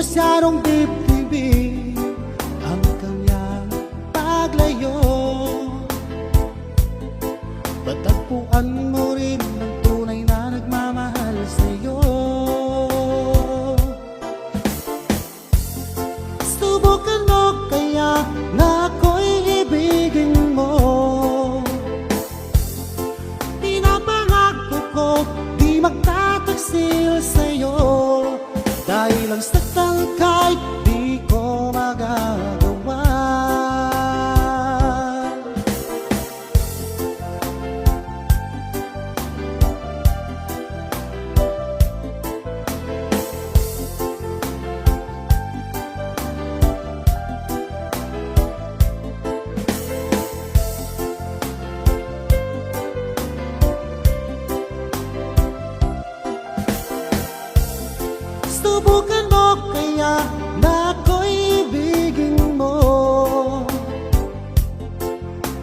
masyadong dibdibin ang kanyang paglayo. Patagpuan mo rin ang tunay na nagmamahal sa'yo. Subukan mo kaya na ako'y ibigin mo. Pinapangako ko di magtataksil sa'yo, dahil ang saktan kahit di ko magagawa. Subukan mo kaya na ako'y ibigin mo.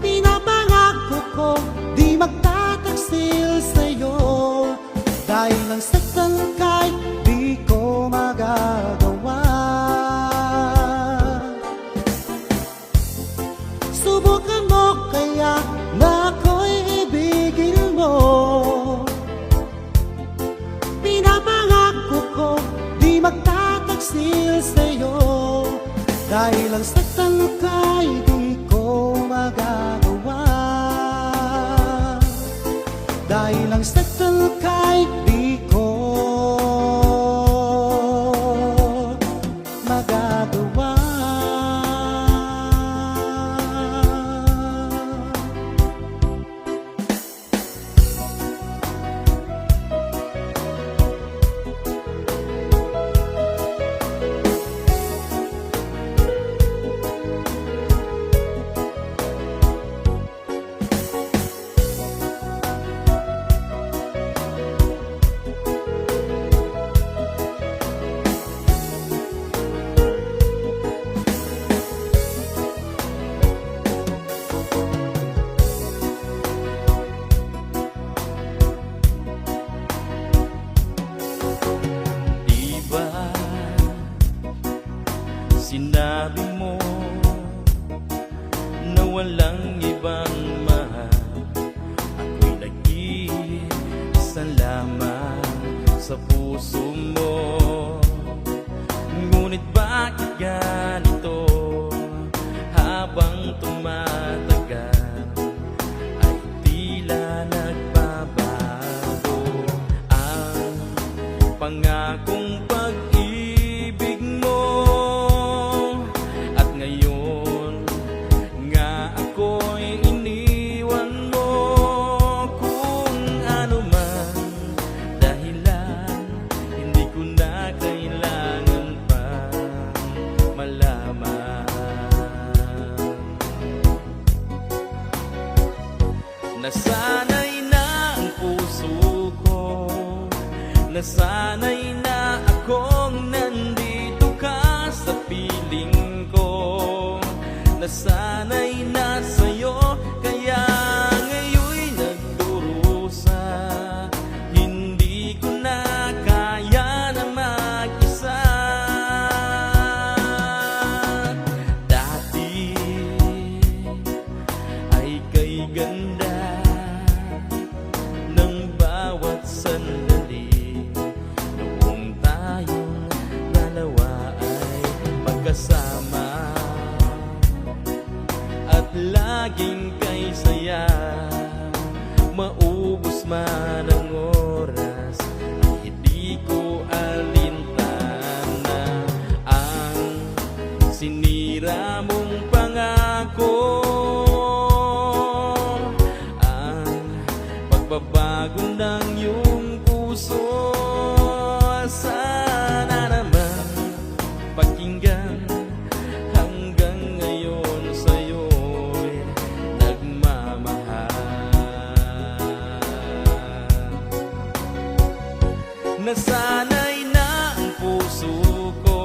Pinapangako ko di magtataksil sa'yo, dahil ang saktan kahit di ko magagawa. Subukan mo kaya na ako'y ibigin mo. Pinapangako ko di magtataksil sa'yo, dahil ang saktan kahit di ko magagawa. Dahil ang saktan kahit di ko magagawa. Sinabi mo na walang ibang mahal, ako'y nag-iisa lamang sa puso mo. Ngunit bakit ganito? Habang tumatagal ay tila nagbabago ang pangakong pag-ibig mo. Nasanay na ang puso ko, nasanay na akong nandito ka sa piling ko. Nasanay na sa'yo, kaya ngayon'y nagdurusa. Hindi ko na kaya na mag-isa. Dati ay kay ganda sandali, noong tayong dalawa ay magkasama, at laging kay saya. Maubos man ang oras, hindi ko alintana ang sinira mong pangako. Pagbabago ng iyong puso, sana naman pakinggan. Hanggang ngayon sa'yo'y nagmamahal. Nasanay na ang puso ko,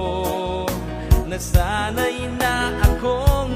nasanay na akong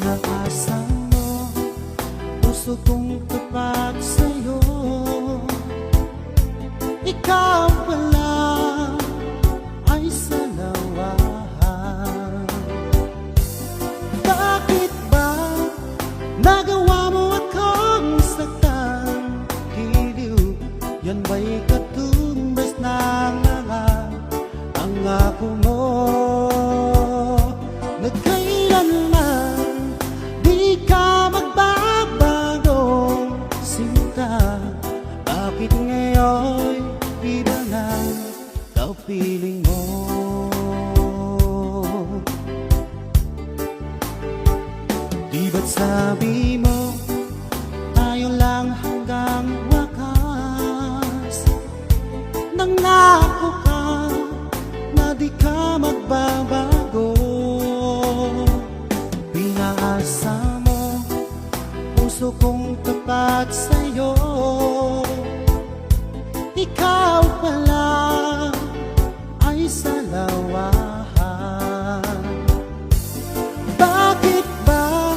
Pinaasa mo, puso kong tapat sa'yo. Ikaw pala ay salawahan. Bakit ba nagawa mo akong saktan? Giliw, yan ba'y katumbas ng mga pangako mo? Nagkailanman di ka magbabagong sinta. Bakit ngayon iba na kapiling mo? Di ba't sabi mo tayo lang hanggang wakas? Nangako ka na di ka magbabago. Pinaasa mo, puso kong tapat sa'yo. Ikaw pala ay salawahan. Bakit ba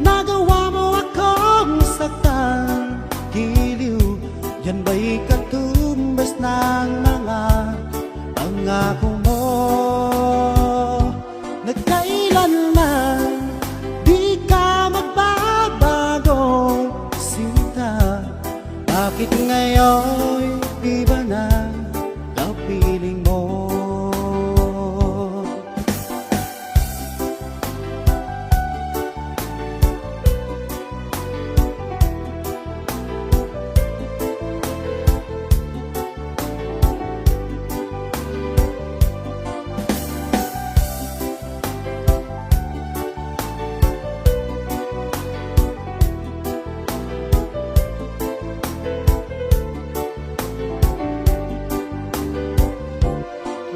nagawa mo akong saktan? Giliw, yan ba'y katumbas ng mga pangako mo? Nagkailanman di ka magbabagong sinta. Bakit ngayon iba na kapiling mo?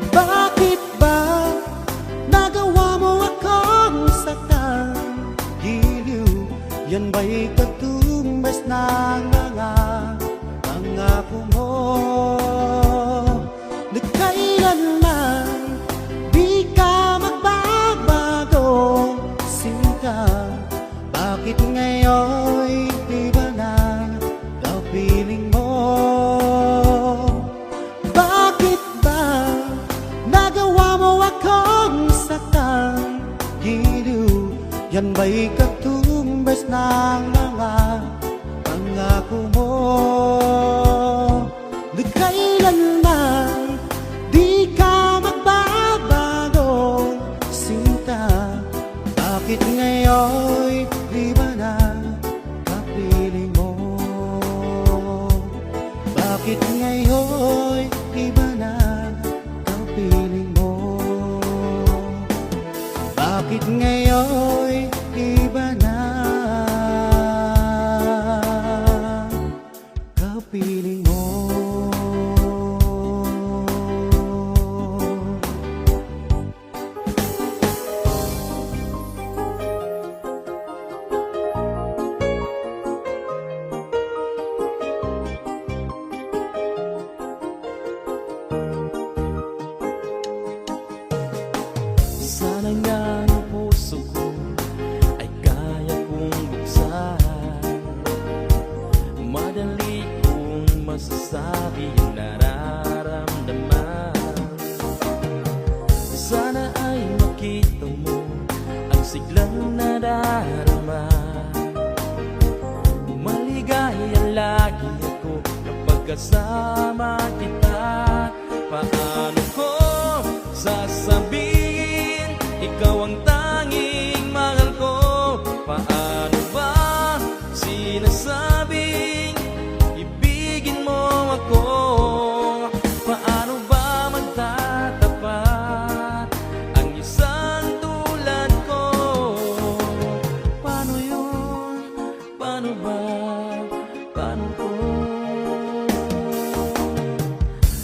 Bakit ba nagawa mo akong saktan? Giliw, yan ba'y katumbas ng mga pangako mo? Nagkailanman di ka magbabagong sinta. Bakit ngayon iba na kapiling mo? Bakit ba nagawa mo akong saktan? Giliw, yan ba'y katumbas ng mga pangako mo? Nagkailanman di ka magbabagong sinta. Bakit ngayon iba na kapiling mo? Bakit ngayon iba na kapiling mo? Bakit ngayon iba na kapiling mo? Sana nga ang puso ko ay kaya kong buksan. Madali kong masasabi yung nararamdaman. Sana ay makita mo ang siglang nadarama. Maligaya lagi ako kapag kasama kita. Paano ko sasabihin ikaw ang tanging mahal ko? Paano ba sinasabing ibigin mo ako? Paano ba magtatapat ang isang tulad ko? Paano yun? Paano ba? Paano ko?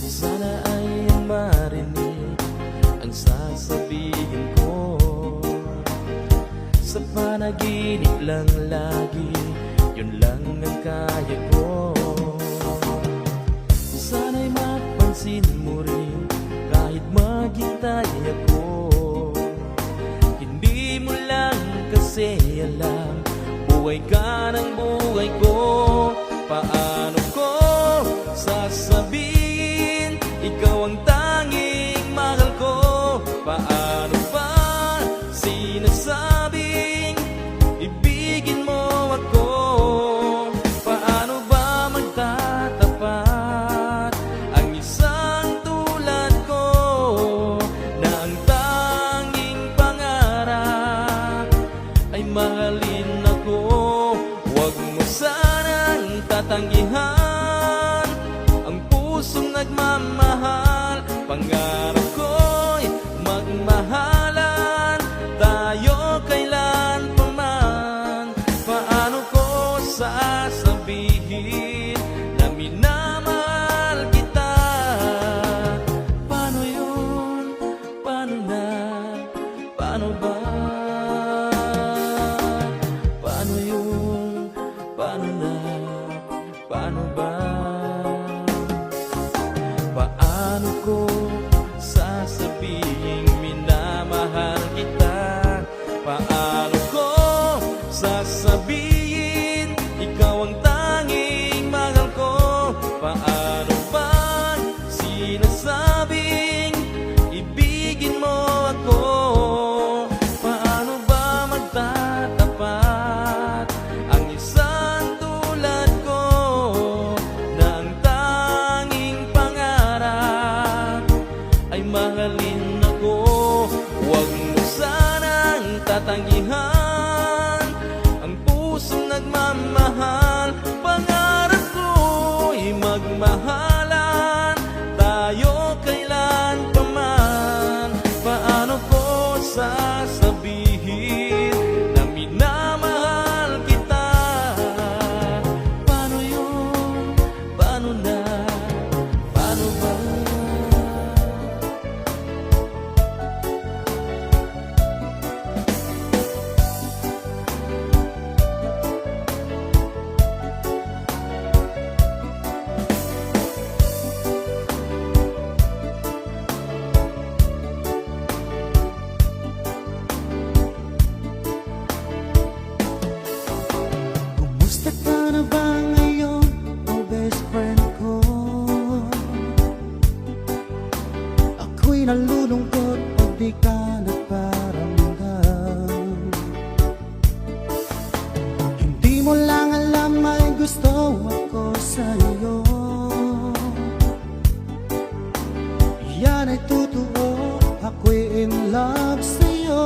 Sana ay marinig ang sasabihin ko. Sa panaginip lang lagi, yun lang ang kaya ko. Sana'y mapansin mo rin kahit maghintay ako. Hindi mo lang kasi alam, buhay ka ng buhay ko. Paano ko sasabihin, ikaw ang tanging mahal ko? Paano ba sinasabing, ibigin mo ako? Paano ba magtatapat ang isang tulad ko, na ang tanging pangarap ay mahalin ako? Huwag mo sanang tatanggihan ang pusong nagmamahal. Pangarap ko'y magmahalan tayo kailan pa man. Paano ko sasabihin na minamahal kita? Paano yun? Paano na? Paano ba? Paano yun? Paano na? Paano ba? Paano ko sasabihin minamahal kita? Paano ko sasabihin ikaw ang tanging mahal ko? Paano ba sinasabing ibigin mo ako? Paano ba magtatapat ang isang tulad ko, na ang tanging pangarap ay mahalin ako? Huwag mo sanang tatanggihan ang pusong nagmamahal. Pangarap ko'y magmahalan tayo kailan pa man. Paano ko sasabihin na minamahal kita? Paano yun? Paano na? Paano ba? Kumusta ka na ba ngayon, oh best friend ko? Ako'y nalulungkot pag di ka nagparamdam. Hindi mo lang alam, may gusto ako sa'yo. Yan ay totoo, ako'y in love sa'yo.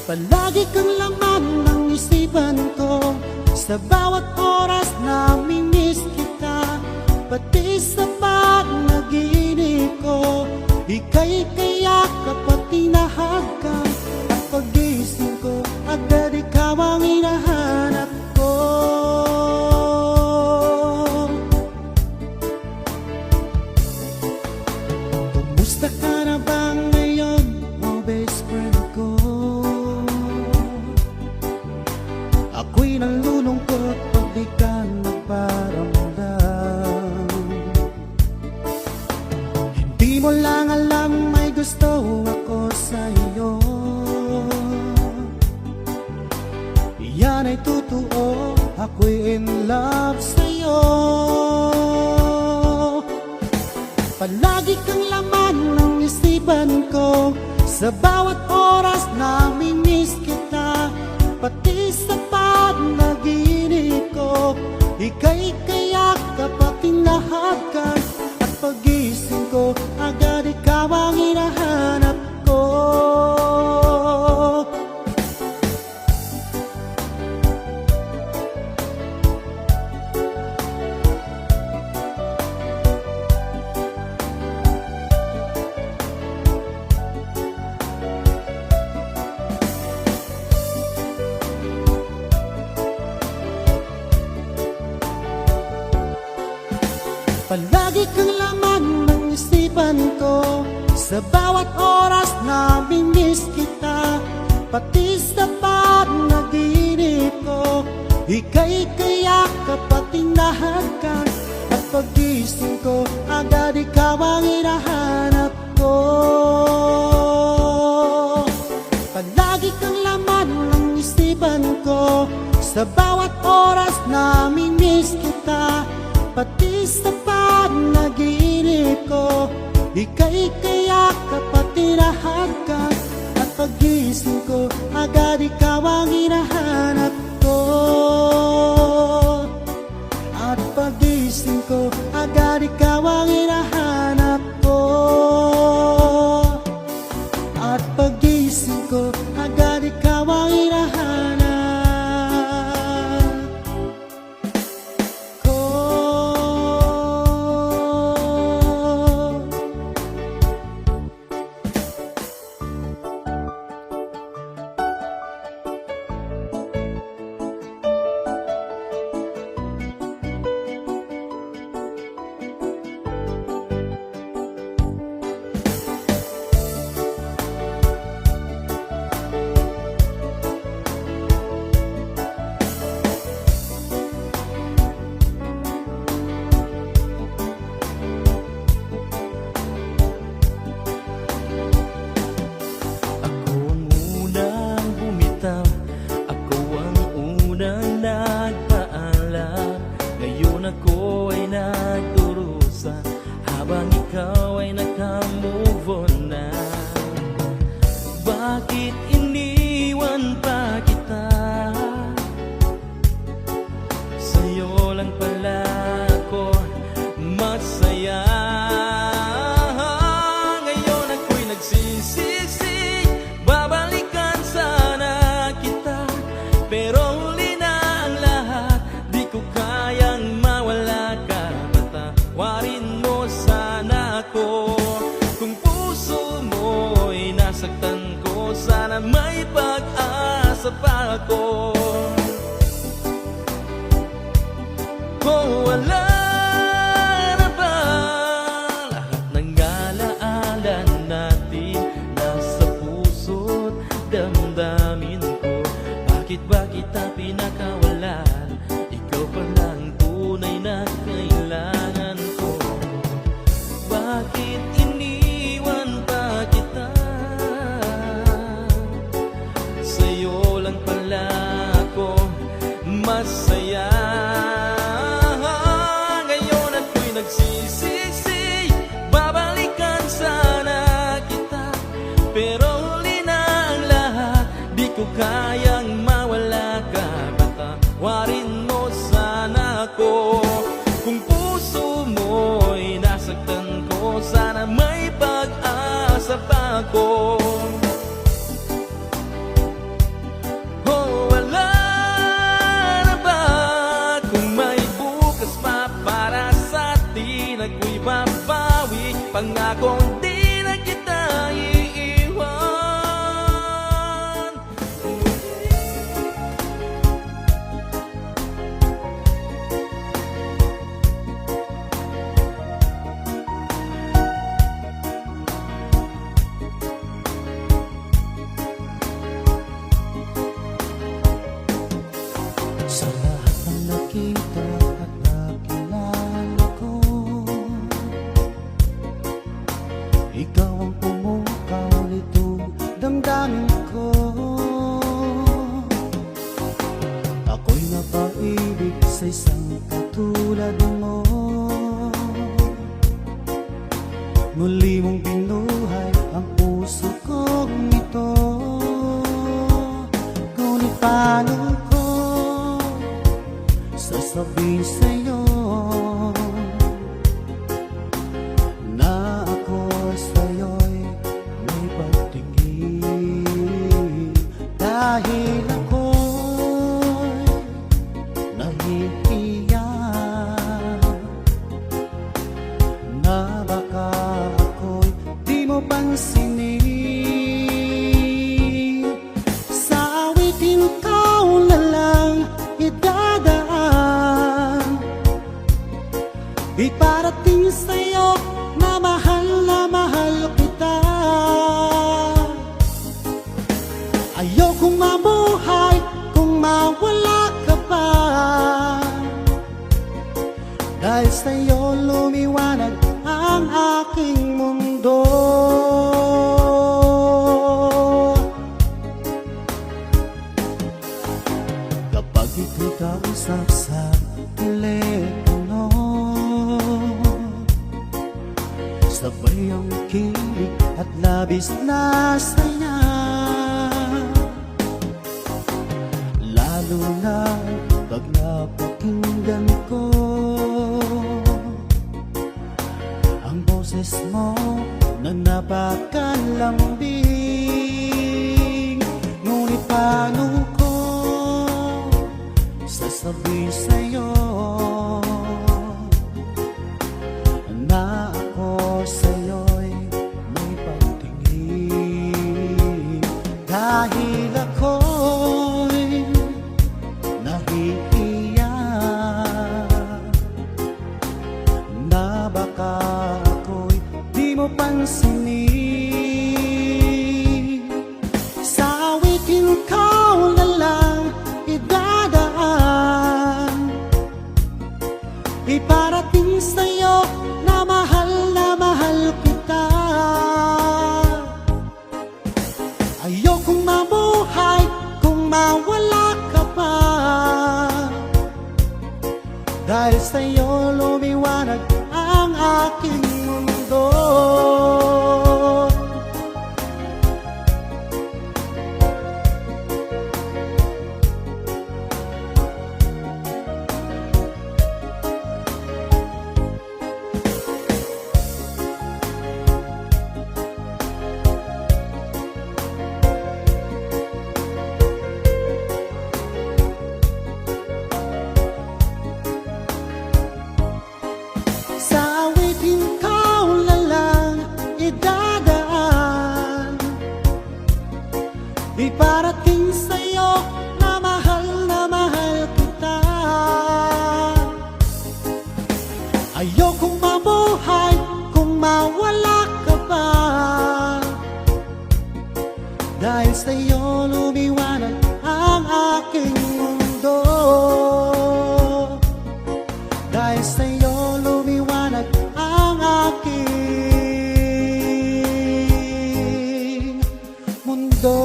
Palagi kang laman ng isipan ko, sa bawat oras na miss kita. Pati sa panaginip ko, ika'y kayak kapag tinahagkan. At pagising ko, agad ikaw ang hinahanap ko. Kumusta ka na ba ngayon, oh best friend ko? Ako'y nalulungkot pag di ka nagparamdam. Hindi mo lang alam, may gusto ako sa'yo. Yan ay totoo, ako'y in love sa'yo. Palagi kang laman ng isipan ko, sa bawat oras na miss kita. Pati sa panaginip ko, ika'y kayak kapag tinahagkan. At pagising ko, agad ikaw ang hinahanap ko. Palagi kang laman ng isipan ko, sa bawat oras na miss kita. Pati sa panaginip ko, ika'y kayak kapag tinahagkan. At pagising ko, agad ikaw ang hinahanap ko. Sa bawat oras namimiss kita, pati sa panaginip ko. Ika'y kayakap at tinahagkan, at pagising ko agad ikaw ang hinahanap ko. At pagising ko agad ikaw ang hinahanap ko. At pagising ko agad ikaw ang hinahanap ko. Ako ang unang bumitaw, ako ang unang nagpaalam. Ngayon ako ay nagdurusa, habang ikaw ay naka-move on na. Bakit iniwan pa kita? Sa'yo lang pala ako masaya. Ngayon ako'y nagsisisi, babalikan sana kita, pero huli na ang lahat. Di ko kayang mawala ka, patawarin mo sana ako. Kung puso mo'y nasaktan ko, sana may pag-asa pa ako. Oh, wala na ba lahat ng alaala natin nasa puso't damdamin ko? Bakit ba kita pinakawalan? Ikaw pa lang tunay na kailangan ko. Bakit iniwan pa kita? Sa'yo lang pala ako masaya. Ngayon ako'y nagsisisi, babalikan sana kita, pero huli na ang lahat. Di ko kayang mawala ka, patawarin mo sana ako. Kung puso mo'y nasaktan ko, sana may pag-asa pa ako. Oh, wala na ba kung may bukas pa para sa atin? Ako'y babawi, pangakong di na kita iiwan. Sa lahat ng nakita at nakilala ko, ikaw ang pumukaw nitong damdamin ko. Ako'y napaibig sa isang katulad mo. Muli mong binuhay ang puso kong ito. Ngunit paano ko sasabihin sa'yo na ako sa'yo'y may pagtingin? Dahil ako'y nahihiya na baka ako'y di mo pansinin. Sa awitin ikaw na lang idadaan, iparating sa'yo na mahal kita. Ayokong mabuhay kung mawala ka pa, dahil sa'yo lumiwanag ang aking mundo. Kapag labis na saya, lalo na pag napakinggan ko ang boses mo na napakalambing. Ngunit paano ko sasabihin sa'yo na ako sa'yo'y may pagtingin? Dahil ako'y nahihiya na baka ako'y di mo pansinin. Sa awitin ko na lang idadaan, iparating sa'yo na mahal kita. Ayokong mabuhay kung mawala ka pa, dahil sa'yo lumiwanag ang aking mundo. Sa awitin ko na lang idadaan, iparating sa'yo na mahal kita. Ayokong mabuhay kung mawala ka pa, dahil sa'yo lumiwanag ang aking mundo. Dahil sa'yo lumiwanag ang aking mundo.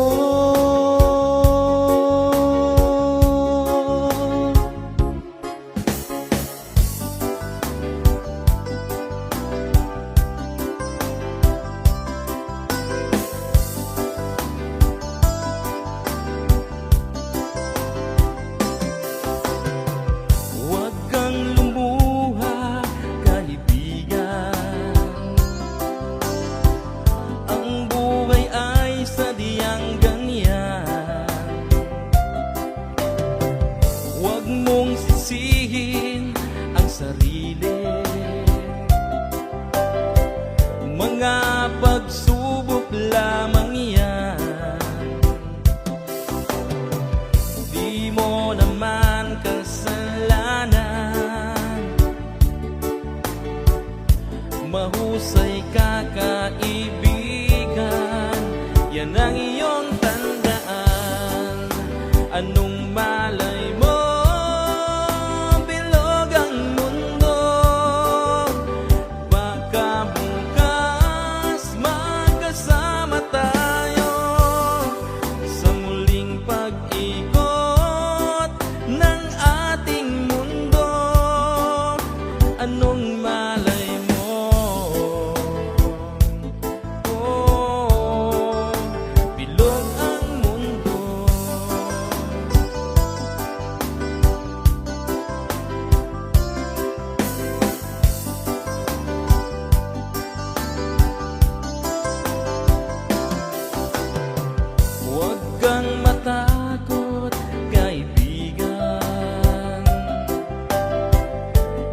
Huwag kang lumuha, kaibigan. Ang buhay ay sadyang ganyan. Huwag mong sisihin ang sarili. Mga pagsubok lamang yan. Di mo naman kasalanan, mahusay ka kaibigan, yan ang iyong tandaan. Anong malay mo, bilog ang mundo, baka bukas magkasama tayo sa muling pag-ikot ng ating mundo. Anong malay mo, oh, bilog ang mundo. Huwag kang matakot, kaibigan.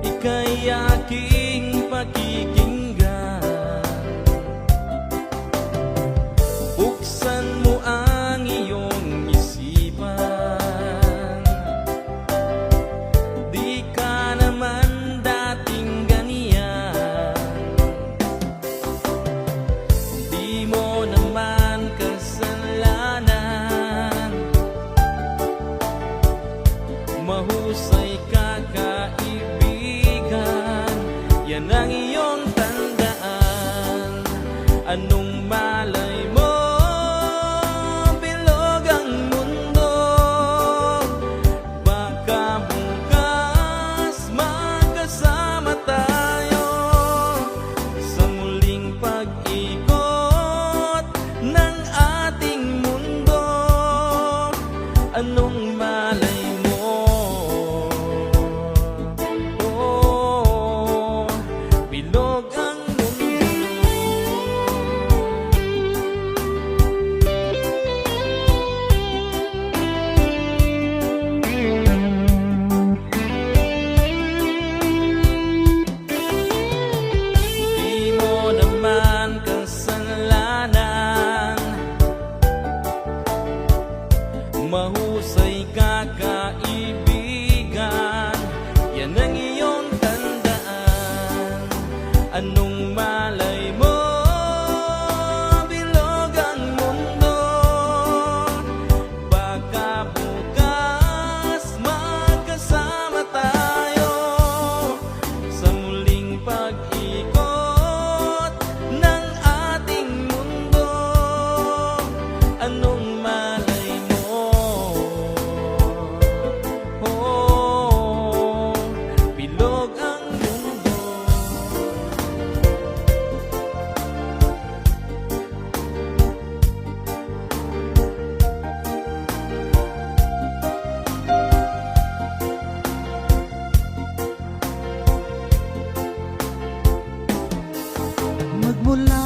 Ika'y aking pakikinggan. Buksan mo ang iyong isipan. Di ka naman dating ganyan. Di mo naman kasalanan, mahusay ka kaibigan, yan ang iyong tandaan. Anong malay mo, bilog ang mundo, baka bukas magkasama tayo sa muling pag-ikot anong malay mo? Oh, bilog ang mundo. Di mo naman kasalanan, mahusay ka kaibigan, yan ang iyong tandaan. Anong malay mo, bilog ang mundo. Baka bukas magkasama tayo sa muling pag-ikot ng ating mundo. Anong malay mo? Oh, bilog ang mundo. Magmula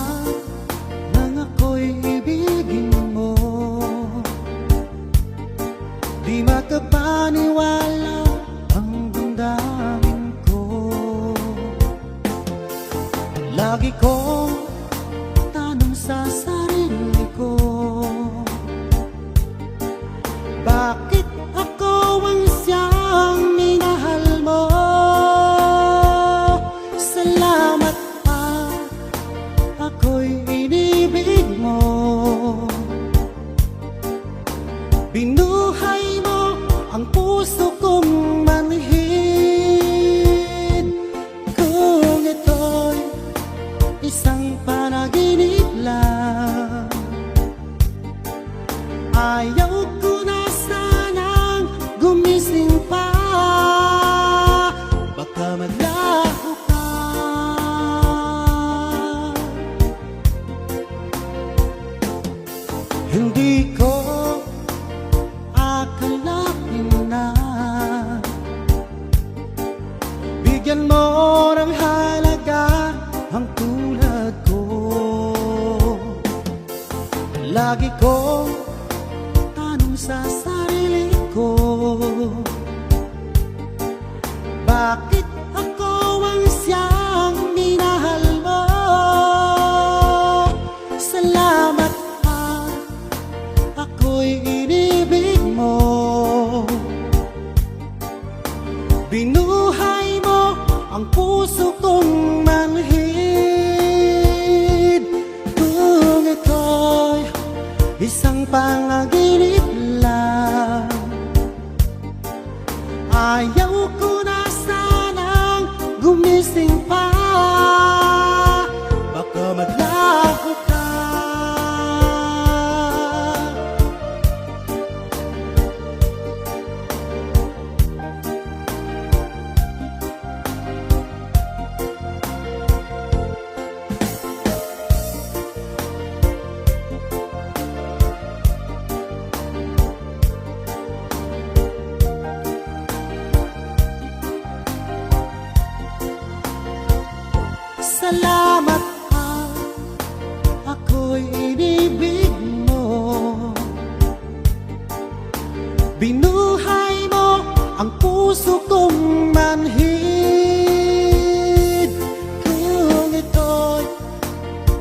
nang ako'y ibigin mo, di makapaniwala ang damdamin ko. Lagi kong tanong sa sarili ko, bakit ako ang siyang minahal mo? Salamat at ako'y inibig mo. Binuhay mo ang puso kong manhid. Kung ito'y isang panaginip lang, ayaw ko na sanang gumising pa. Baka maglaho ka. Hindi ko akalain na bigyan mo ng halaga ang tulad ko. Lagi ko tanong sa sarili ko, bakit ako ang siyang minahal mo? Salamat at ako'y inibig mo. Binuhay mo ang puso kong manhid. Kung ito'y isang panaginip lang, ayaw ko na sanang gumising pa. Baka maglaho ka. Salamat at ako'y inibig mo. Binuhay mo ang puso kong manhid. Kung ito'y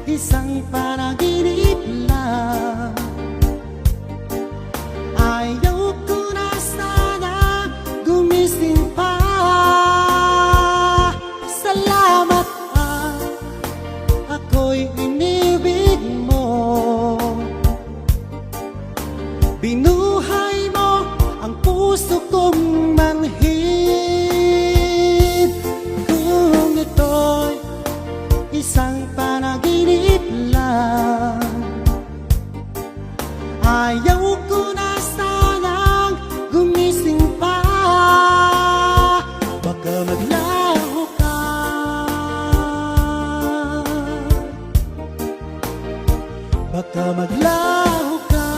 isang panaginip lang, ayaw ko na sana gumising pa. Salamat at ako'y inibig mo. Binuhay mo ang puso kong manhid. Kung ito'y isang panaginip lang, ayaw ko na sanang gumising pa. Baka maglaho ka. Baka maglaho ka.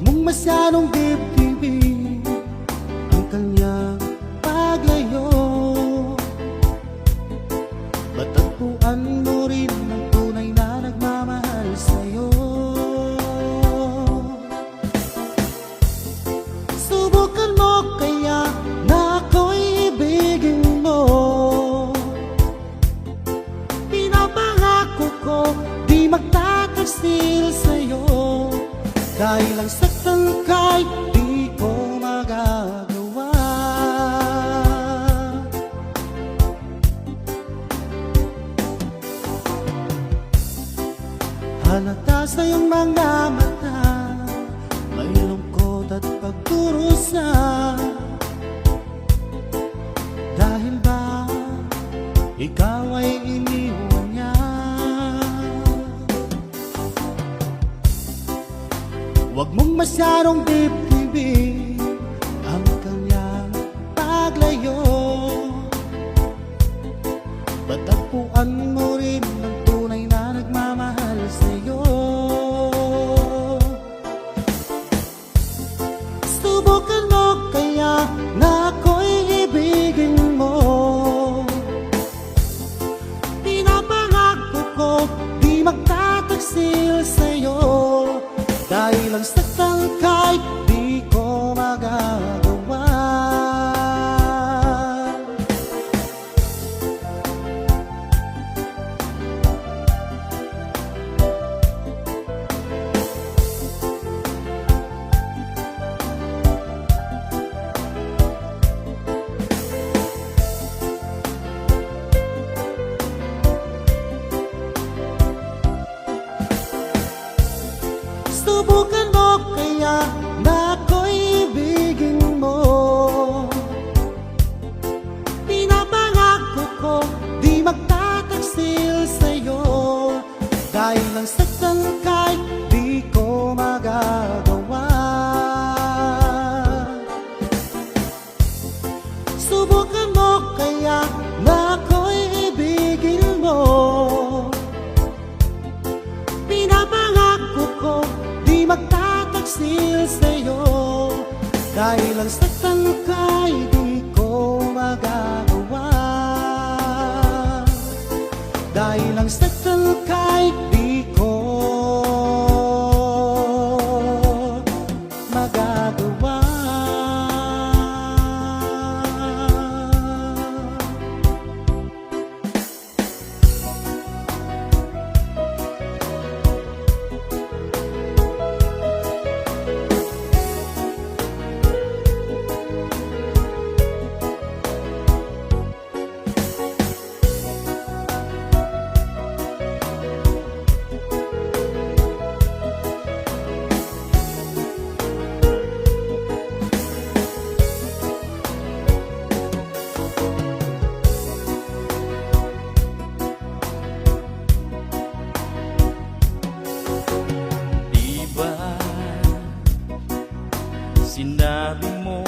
mong masyadong dibdibin ang kanyang paglayo. Matagpuan mo rin ang tunay na nagmamahal sa'yo. Subukan mo kaya na ako'y ibigin mo. Pinapangako ko di magtataksil sa'yo, dahil ang saktan ka'y di ko magagawa. Halata sa iyong mga mata, may lungkot at pagdurusa. Dahil ba ikaw ay iniwan niya? Huwag mong masyadong dibdibin ang kanyang paglayo. Matagpuan mo rin ang tunay na nagmamahal sa'yo. Subukan mo kaya na ako'y ibigin mo. Pinapangako ko di magtataksil sa'yo, dahil ang saktan ka'y di ko magagawa. Subukan mo kaya na ako'y ibigin mo. Pinapangako ko di magtataksil sa'yo, dahil ang saktan ka'y di ko magagawa. Subukan mo kaya na ako'y ibigin mo. Pinapangako ko di magtataksil sa'yo, dahil ang saktan ka'y di ko magagawa. Dahil ang saktan ka'y di ko magagawa. Sinabi mo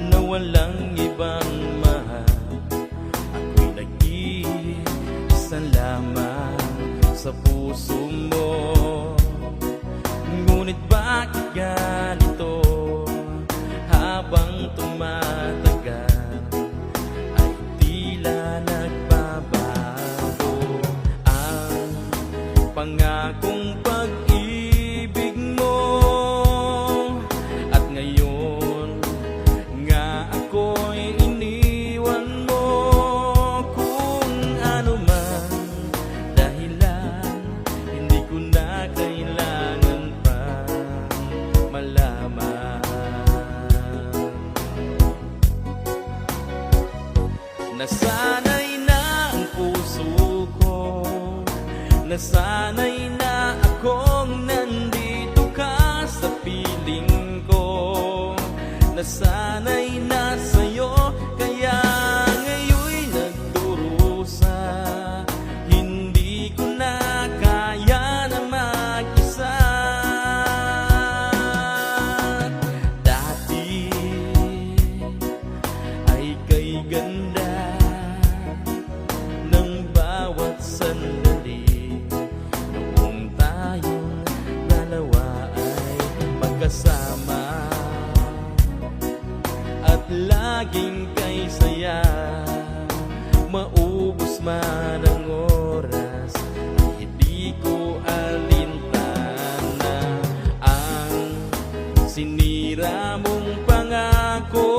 na walang ibang mahal, ako'y nag-iisa lamang sa puso mo. Ngunit bakit ganito? Habang tumatagal ay tila nagbabago ang pangakong pag-ibig mo. Nasanay na ang puso ko, nasanay na akong nandito ka sa piling ko. Nasanay na sa'yo, kaya ngayon'y nagdurusa. Hindi ko na kaya na mag-isa. Dati ay kay ganda ng bawat sandali noong tayong dalawa kasama at laging kay saya. Maubos man ang oras, hindi ko alintana ang sinira mong pangako.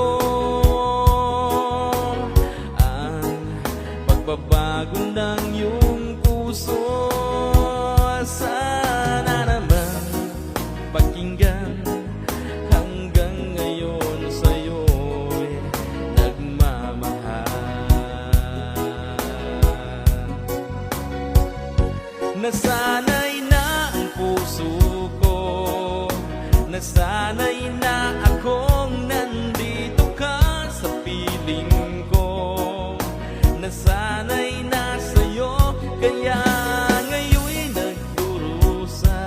Ang pagbabago ng iyong puso, sana naman pakinggan. Hanggang ngayon sa'yo'y nagmamahal. Nasanay na ang puso ko, nasanay na akong nandito ka sa piling ko. Nasanay na sa'yo, kaya ngayon'y nagdurusa.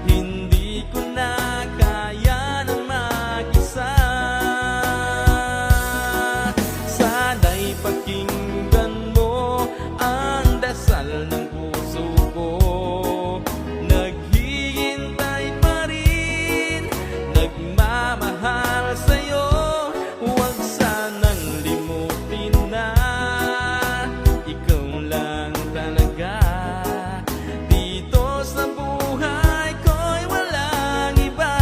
Hindi ko na kaya na mag-isa. Sana'y pakinggan mo ang dasal ng puso ko. Naghihintay pa rin, nagmamahal sa'yo. Huwag sanang limutin na ikaw lang talaga. Dito sa buhay ko'y walang iba.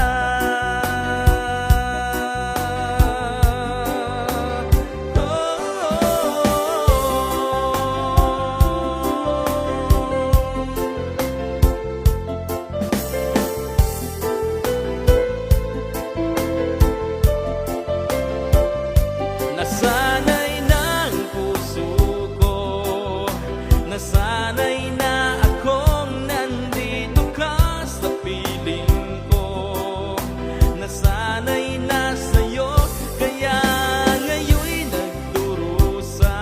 Nasanay na ang puso ko, nasanay na akong nandito ka sa piling ko. Nasanay na sa'yo, kaya ngayon'y nagdurusa.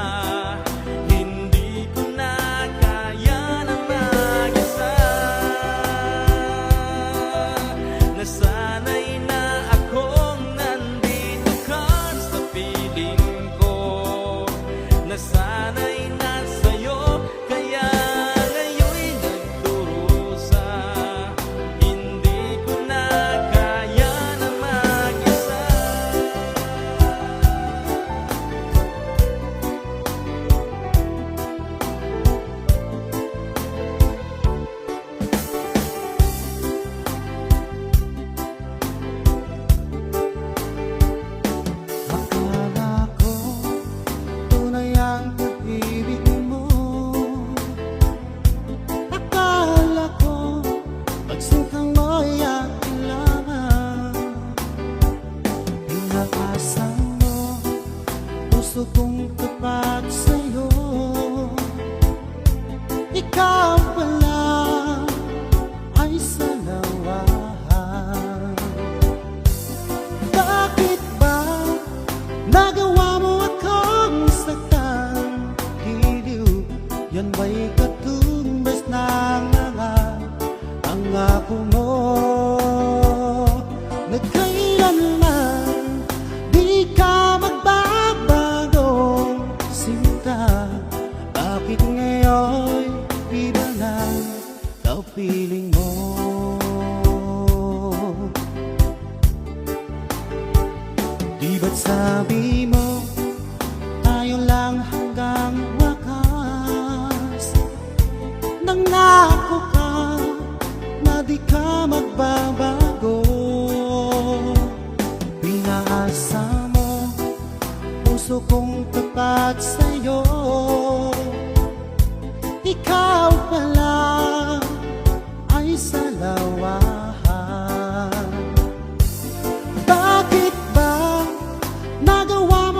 Hindi ko na kaya na mag-isa. Nasanay na akong nandito ka sa piling ko. Nasanay na sa'yo, kaya ngayon'y nagdurusa. Hindi ko na kaya na mag-isa. Akala ko tunay ang pag-ibig mo. Akala ko pagsintang mo'y aking lamang. Pinaasa mo puso kong tapat sa'yo. Ikaw pala ay salawahan. Bakit ba nagawa mo akong saktan? Giliw, yan ba'y katumbas ng mga pangako mo? Na kailanman di ka magbabagong sinta. Bakit ngayon iba na daw piling mo? Di ba't sabi mo tayo lang hanggang wakas? Nangako ka na di ka magbabago. Pinaasa mo puso kong tapat sa'yo. Ikaw pala ay salawahan. Bakit ba nagawa mo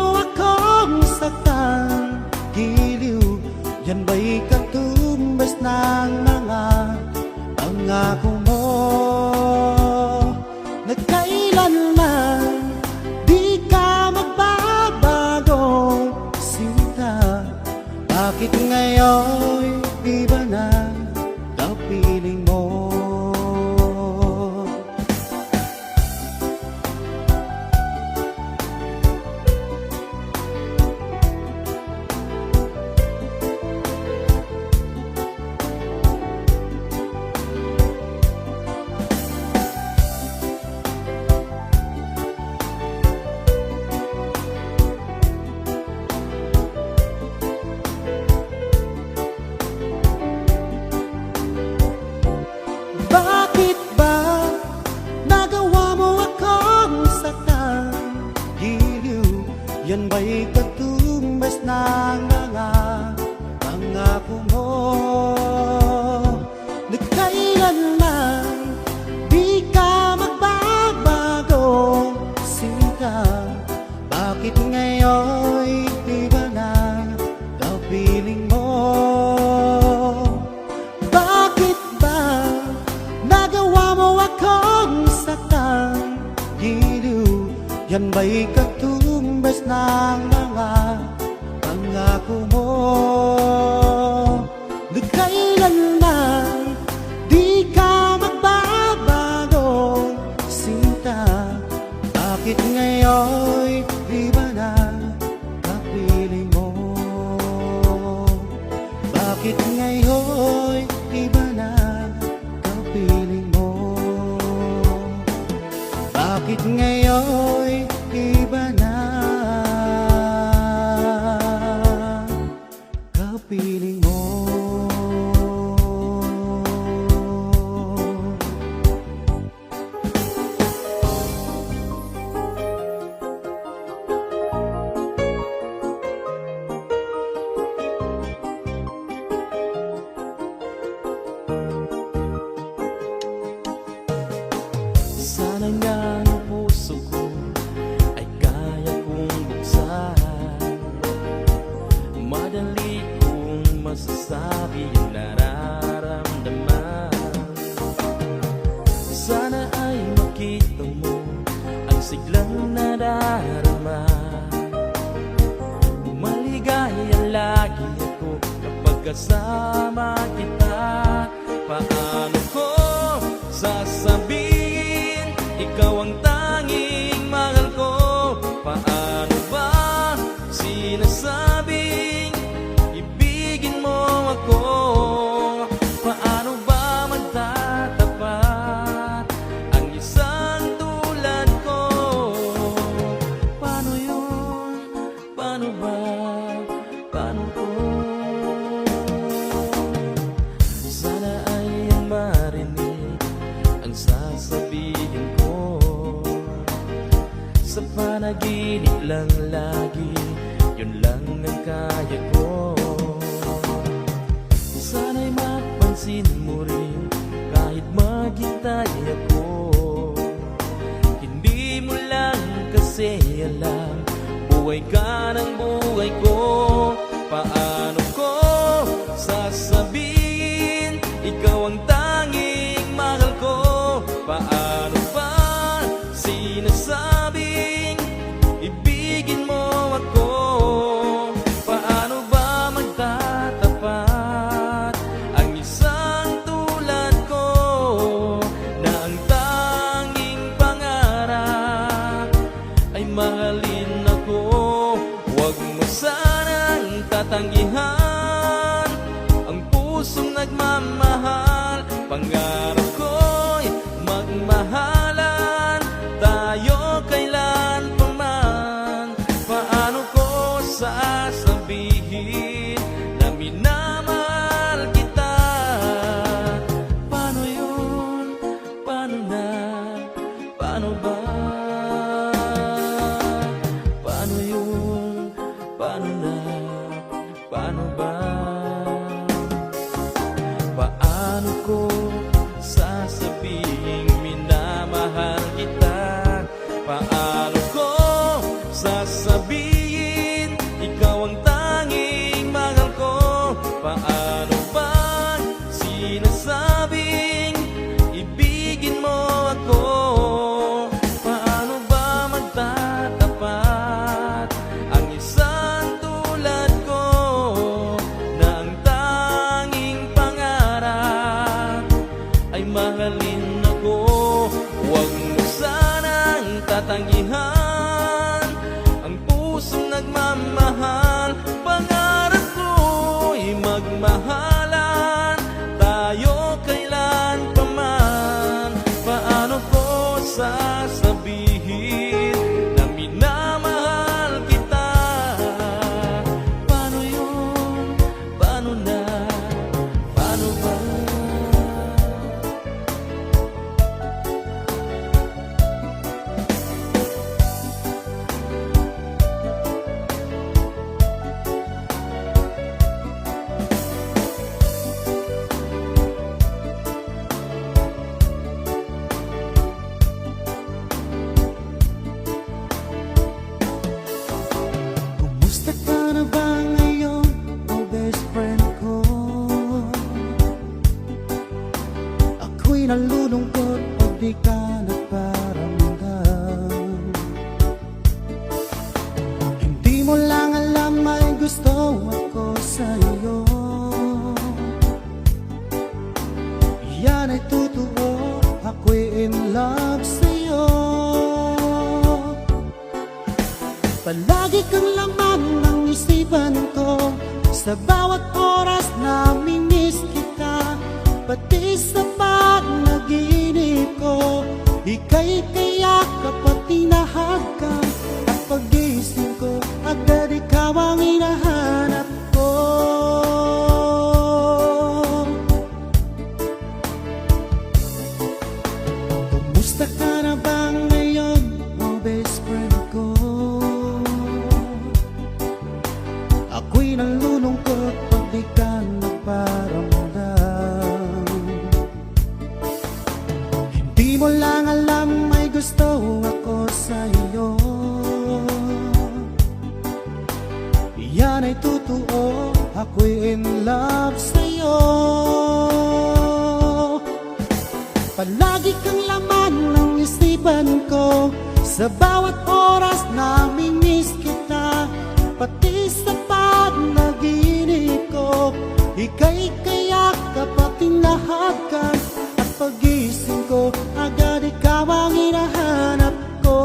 Sabay katumbas ng mga pangako mo na kailanman di ka magbabago, sinta. Bakit ngayon iba na kapiling mo? Bakit ngayon iba na kapiling mo? Bakit ngayon iba na kapiling mo? Sana nga ang puso ko ay kaya kong buksan, madali kong masasabi ang nararamdaman. Sana ay makita mo ang siglang nadarama. Maligaya lagi ako kapag kasama kita. Paano ko sasabihin ikaw ang tanging mahal ko? Paano ba sinasabing ibigin mo ako? Paano ba magtatapat ang isang tulad ko? Paano yun? Paano ba? Paano ko? Sana ay ang marinig ang sasabihin ko. Sa panaginip lang lagi, yun lang ang kaya ko. Sana'y mapansin mo rin kahit maghintay ako. Hindi mo lang kasi alam, buhay ka ng buhay ko. Paano ko sasabihin ikaw ang tanging mahal ko? Paano ba sinasabing ibigin mo ako? Paano ba magtatapat ang isang tulad ko na ang tanging pangarap ay mahalin ako? Huwag mo sanang tatanggihan ang pusong nagmamahal. Pangarap ko'y magmahalan tayo kailan pa man. Paano ko sasabihin na minamahal kita? Paano yun? Paano na? Paano ba? Paano yun? Paano na? Paano ba? Paano ko sasabihin minamahal kita? Paano ko sasabihin ikaw ang tanging mahal ko? Paano ba sinasabing ibigin mo ako? Paano ba magtatapat ang isang tulad ko na ang tanging pangarap ay mahalin ako? Huwag mo sanang tatanggihan ang pusong nagmamahal. Pangarap ko'y magmahalan tayo kailan pa man. Paano ko sasabihin na minamahal kita? Paano yun? Paano na? Paano ba? Sa bawat oras na miss kita, pati sa panaginip ko, ika'y kayakap at tinahagkan. At pagising ko, agad ikaw ang hinahanap ko. Kumusta ka na ba ngayon, oh best friend ko? Ako'y nalulungkot pag di ka nagparamdam. Hindi mo lang alam, may gusto ako sa iyo. Yan ay totoo, ako'y in love sa'yo. Palagi kang laman ng isipan ko, sa bawat oras na miss kita. Pati sa panaginip ko, ika'y kayakap at tinahagkan. At pagising ko, agad ikaw ang hinahanap ko.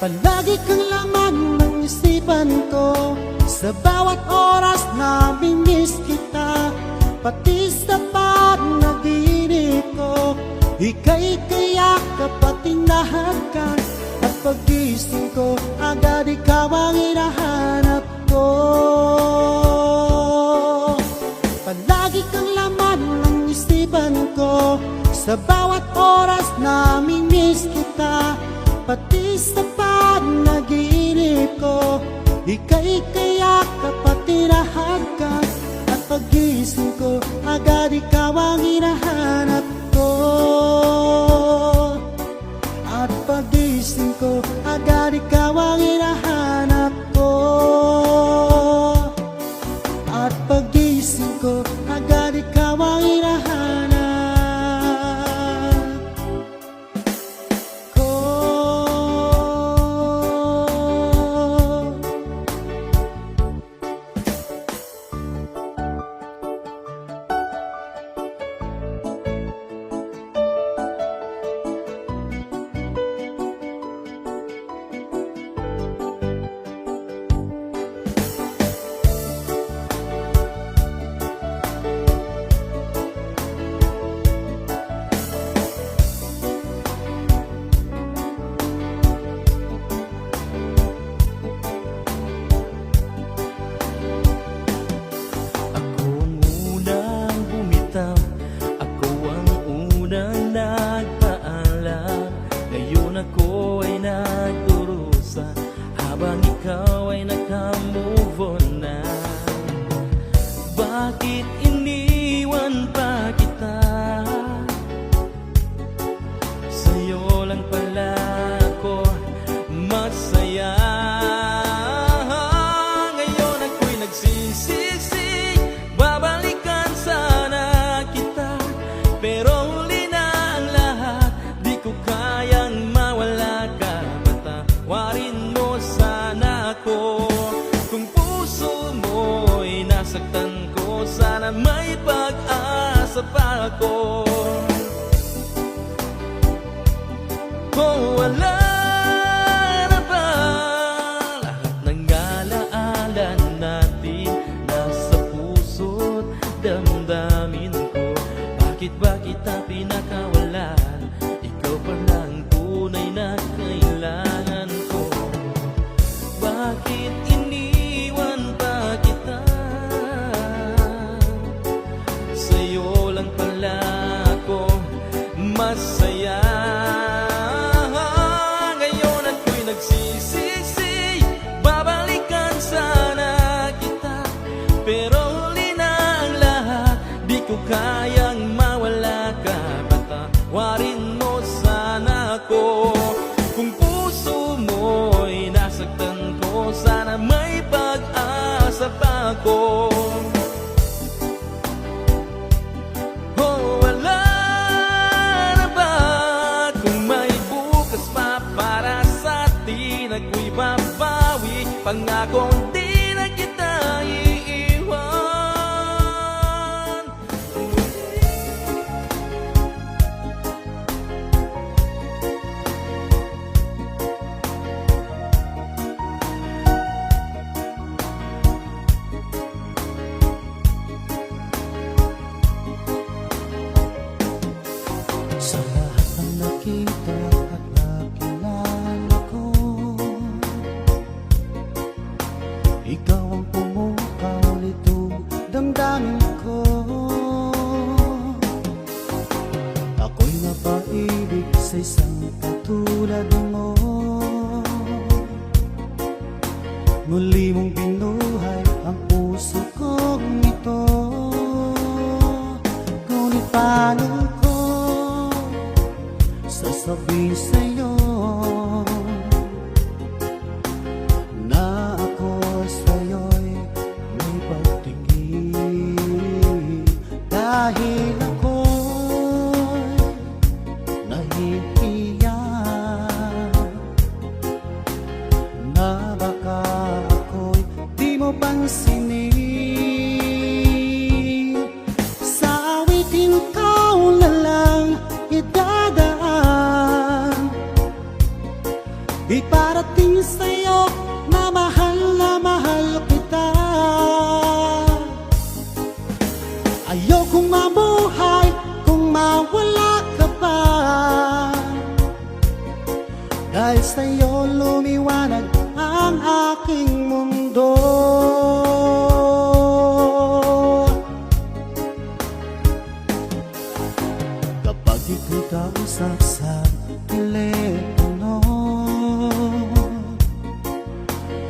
Palagi kang laman ng isipan ko, sa bawat oras na miss kita. Pati sa panaginip ko, ika'y kayakap at tinahagkan. At pagising ko, agad ikaw ang hinahanap ko. Palagi kang laman ng isipan ko, sa bawat oras na miss kita. Pati sa panaginip ko, ika'y kayakap at tinahagkan. At pagising ko, agad ikaw ang hinahanap ko. At pagising ko, agad ikaw ang hinahanap ko. At pagising ko, agad ikaw ang hinahanap ko. Ako ang unang nagpaalam. Ngayon ako ay nagdurusa, habang ikaw ay naka-move on na. Bakit iniwan pa kita? Sa'yo lang pala ako masaya. Ngayon ako'y nagsisisi, babalikan sana kita. Pero huli na ang lahat, di ko kayang mawala ka. Patawarin mo sana ako. Kung puso mo'y nasaktan ko, sana may pag-asa pa ako. Oh, wala na ba lahat ng alaala natin nasa puso't damdamin ko? Bakit ba kita pinakawalan? Ikaw pa lang tunay na kailangan ko. Bakit iniwan pa kita? Sa'yo lang pala ako masaya. Ngayon ako'y nagsisisi, babalikan sana kita. Pero huli na ang lahat, di ko kayang mawala ka. Patawarin mo sana ako. Kung puso mo'y nasaktan ko, sana may pag-asa pa ako. Oh, wala na ba ikaw ang pumukaw nito damdamin ko. Ako'y napaibig sa isang katulad mo. Muli mong binuhay ang puso kong ito. Ngunit paano ko sasabihin sa'yo na ako sa'yo'y may pagtingin? Dahil ako'y nahihiya na baka ako'y di mo pansinin. Sa awitin ikaw na lang idadaan, iparating sa'yo na mahal kita. Ayokong mabuhay kung mawala ka pa, dahil sa'yo lumiwanag ang aking mundo. Kapag ito'y kausap sa telepono,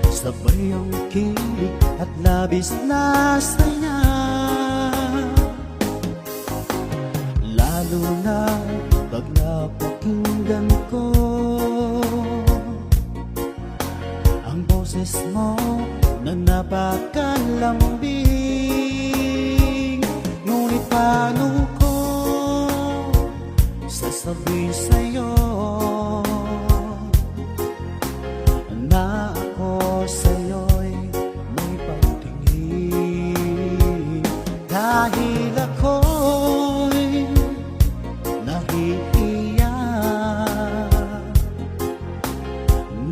sabay ang kilig at labis na saya. Lalo na pag napakinggan ko ang boses mo na napakalambing. Ngunit paano ko sasabihin sa'yo na ako sa'yo'y may pagtingin? Dahil ako'y nahihiya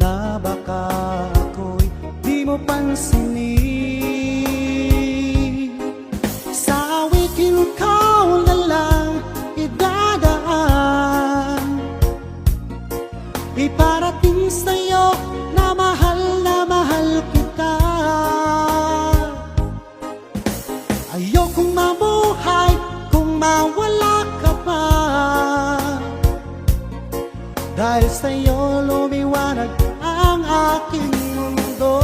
na baka ako'y di mo pansinin. Sa awitin ikaw na lang idadaan, iparating sa'yo na mahal kita. Ayokong mabuhay kung mawala ka pa, dahil sa'yo lumiwanag ang aking mundo.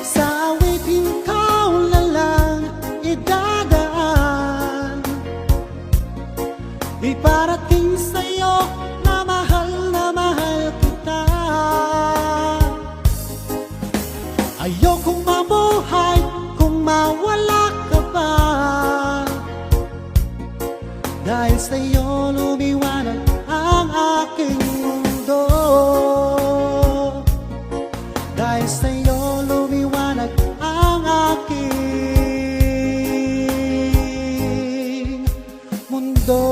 Sa awitin ikaw na lang idadaan, iparating sa'yo na mahal kita. Ayokong mabuhay kung mawala ka pa, dahil sa'yo lumiwanag ang aking mundo. Dahil sa'yo lumiwanag ang aking mundo.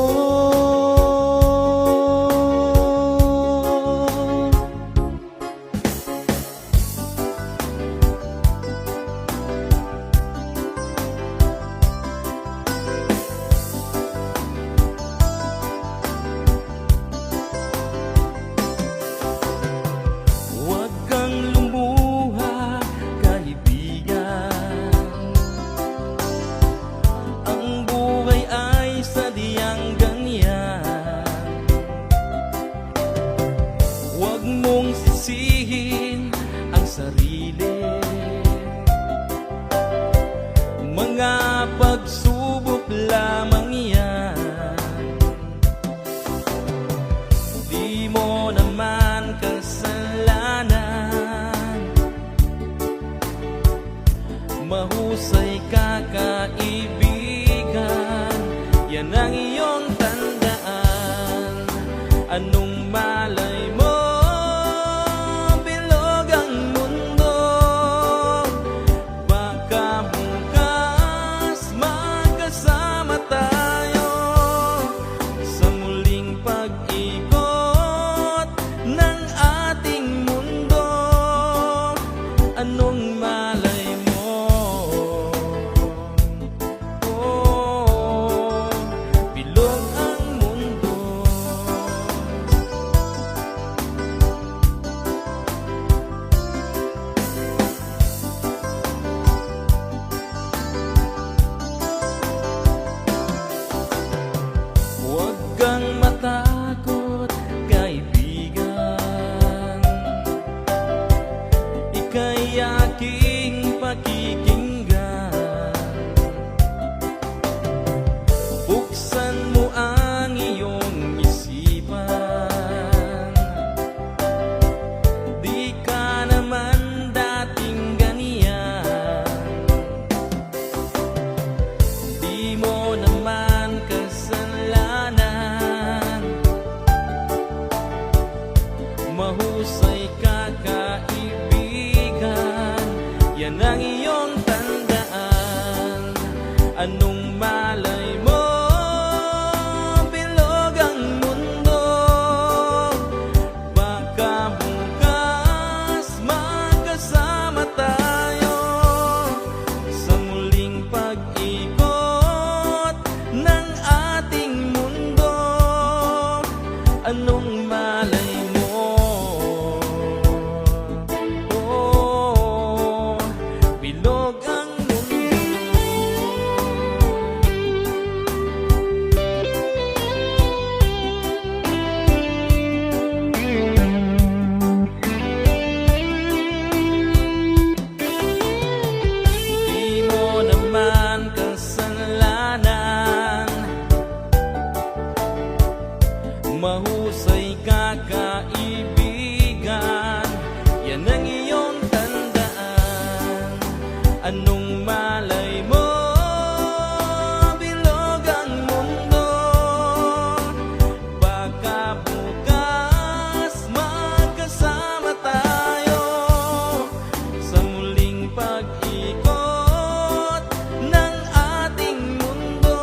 Huwag kang lumuha, kaibigan. Ang buhay ay sadyang ganyan. Huwag mong sisihin ang sarili. Mga pagsubok lamang yan. Di mo naman kasalanan. Mahusay ka, kaibigan. Yan ang iyong tandaan. Anong malay mo, bilog ang mundo. Baka bukas buksan mo ang iyong isipan. Di ka naman dating ganyan, di mo naman kasalanan. Mahusay ka kaibigan, yan ang iyong tandaan. Anong malay mo, bilog ang mundo. Baka bukas magkasama tayo sa muling pag-ikot ng ating mundo. Anong malay mo, oh, bilog ang di mo naman kasalanan. Mahusay ka kaibigan, yan ang iyong tandaan. Anong malay mo, bilog ang mundo. Baka bukas magkasama tayo sa muling pag-ikot ng ating mundo.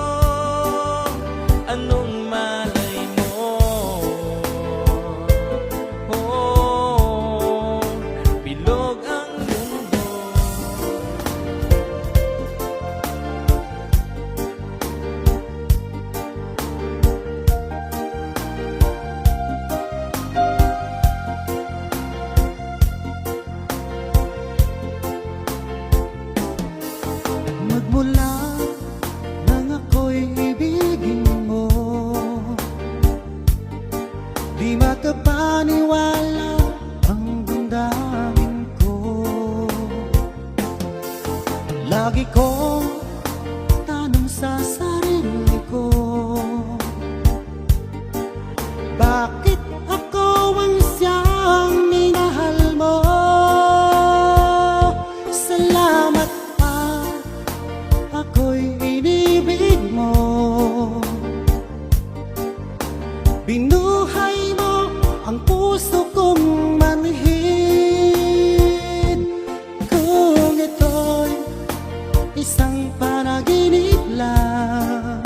Anong malay mo, oh, bilog ang mundo. Magmula nang ako'y ibigin mo, di makapaniwala ang damdamin ko. Lagi kong tanong sa sarili ko, bakit ako ang siyang minahal mo? Salamat at ako'y inibig mo. Binuhay mo ang puso kong manhid. Kung ito'y isang panaginip lang,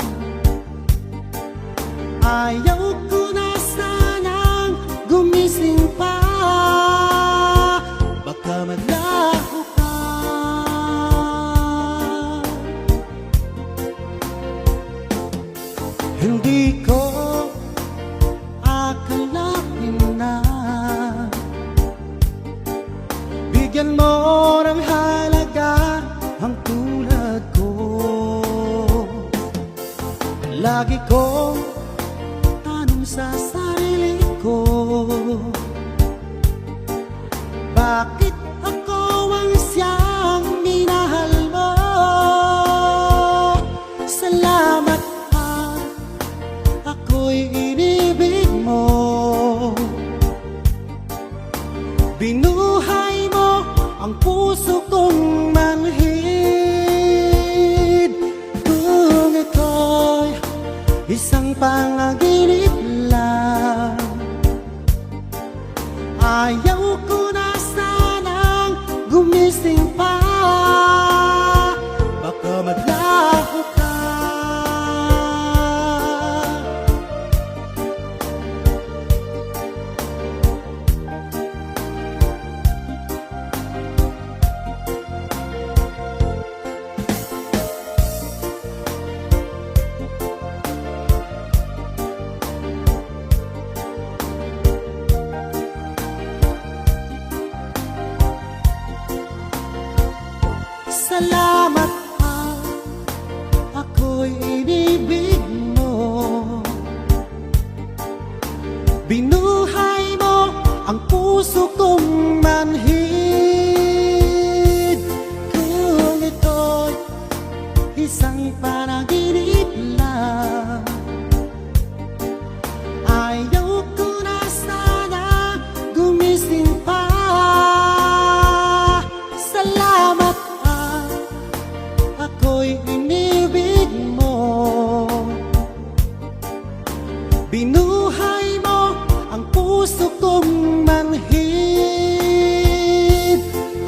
ayaw ko na sanang gumising pa. Baka maglaho ka. Hindi ko akalain na bigyan mo ng halaga ang tulad ko. Lagi kong tanong sa sarili ko, bakit ako ang siyang minahal mo? Salamat at ako'y inibig mo. Binuhay mo ang puso kong manhid. Kung ito'y isang panaginip lang, ayaw ko na sanang gumising pa. Baka maglaho ka. Salamat at ako'y inibig mo. Binuhay mo ang puso kong manhid. Kung ito'y isang panaginip lang. Ayaw ko na sana gumising pa. Salamat at ako'y inibig mo. Binuhay mo ang puso kong manhid.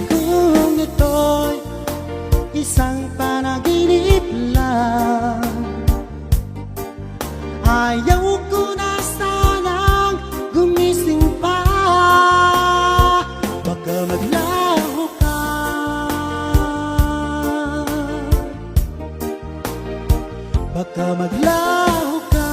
Kung ito'y isang panaginip lang, ayaw ko na sanang gumising pa. Baka maglaho ka, baka maglaho ka.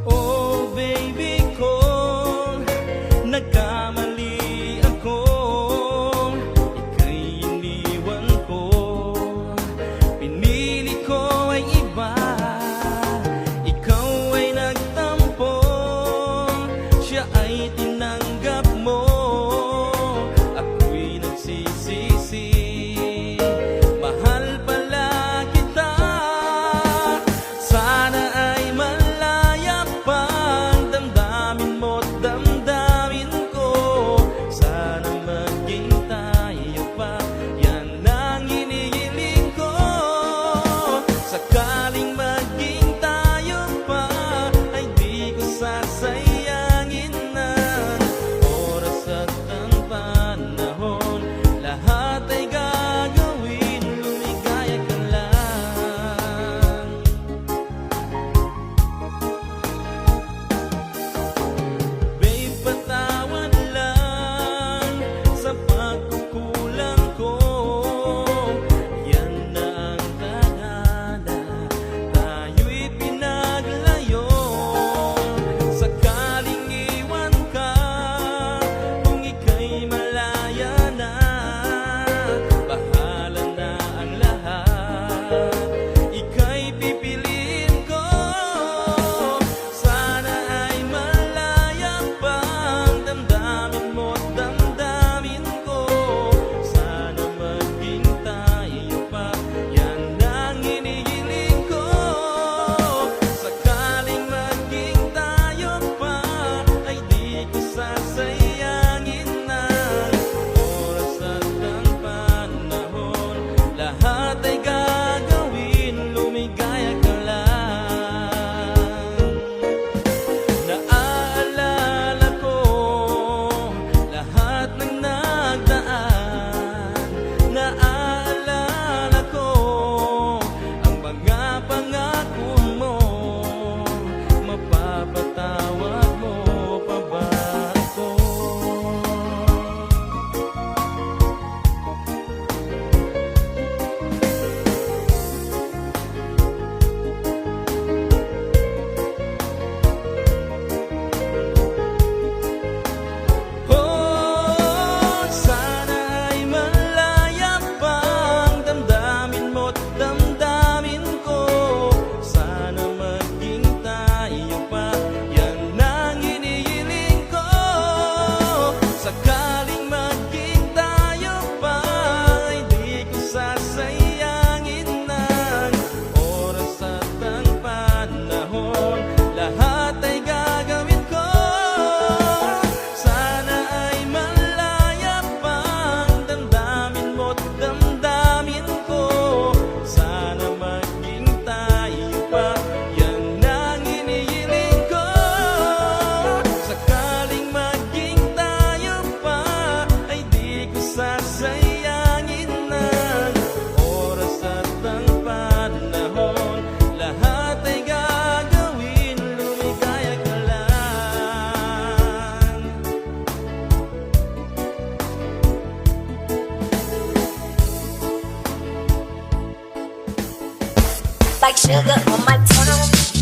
Oh baby ko, nagkamali ako. Ika'y iniwan ko, pinili ko ay iba. Ikaw ay nagtampo, siya ay tinanggap mo. Ako'y nagsisisi, mahal pala kita. Sana ay malaya pang damdamin mo't damdamin ko. Sana maging tayo pa, yan ang hinihiling ko. Sakaling maging tayo pa, ay di ko sasayangin ng oras at ang panahon. Lahat ay gagawin, lumigaya ka lang. Babe, patawad lang sa pagkukulang ko. Yan na ang tadhana, tayo'y pinaglayo. Sakaling iwan ka, kung ika'y malaya na, bahala na ang lahat. Ika'y pipiliin ko. Sana ay malaya pang damdamin mo't damdamin ko. Sana maging tayo pa, yan ang hinihiling ko. Sakaling maging tayo pa, ay di ko sasayangin ng oras at ang panahon. Lahat ay gagawin, lumigaya ka lang. Naaalala ko lahat ng nagdaan. Naaalala ko ang mga pangako mo. Mapapatawad mo pa ba ako? Oh, sana ay malaya pang damdamin mo't damdamin ko. Sana maging tayo pa, yan ang hinihiling ko. Sakaling maging tayo pa, ay di ko sasayangin ng oras at ang panahon. Lahat ay gagawin ko. Sana ay malaya pang damdamin mo't damdamin ko. Sana maging tayo pa, yan ang hinihiling ko. Sakaling maging tayo pa, ay di ko sasayangin ng oras at ang panahon. Lahat ay gagawin, lumigaya ka lang. Like sugar on my tongue.